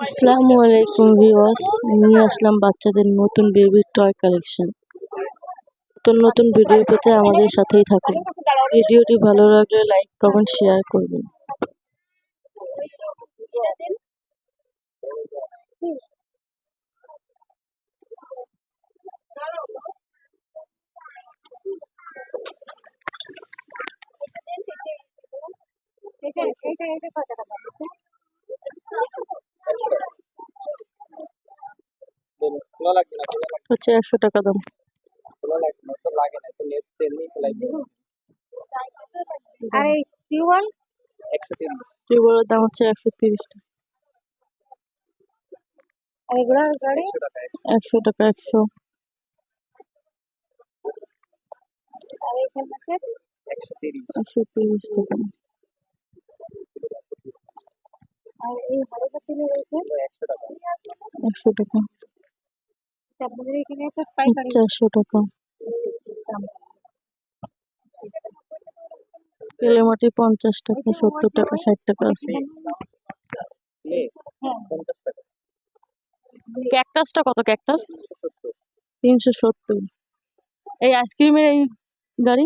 আসসালামু আলাইকুম ভিউয়ার্স, নিয়ে আসলাম বাচ্চাদের নতুন বেবি টয় কালেকশন। নতুন নতুন ভিডিও পেতে আমাদের সাথেই থাকুন। ভিডিওটি ভালো লাগলে লাইক কমেন্ট শেয়ার করবেন। হচ্ছে 100 টাকা দাম। টিউবওয়েলের দাম হচ্ছে 130 টাকা। 100 টাকা 100। 130 টাকা। 100 টাকা। 400 টাকা। কেলেমাটি 50 টাকা, 70 টাকা, 60 টাকা আছে। ক্যাকটাসটা কত? ক্যাকটাস 370। এই আইসক্রিমের এই গাড়ি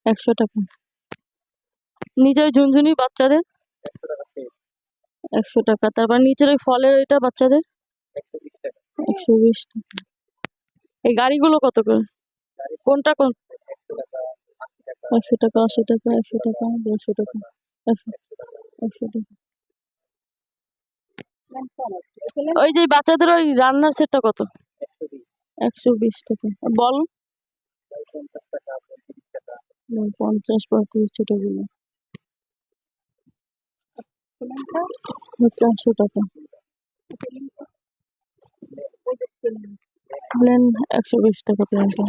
100 টাকা। নিচে ওই ঝুনঝুনি বাচ্চাদের 100 টাকা। তারপর নিচের ওই ফলের ওইটা বাচ্চাদের 120 টাকা। এই গাড়িগুলো কত করে? কোনটা কোন? 100 টাকা, 80 টাকা, 100 টাকা, 150 টাকা, 100 টাকা। ওই যে বাচ্চাদের ওই রান্নার সেটটা কত? 120 টাকা। বল 50, 35 ছোটগুলো 400 টাকা। প্লেন 120 টাকা প্লেনটা।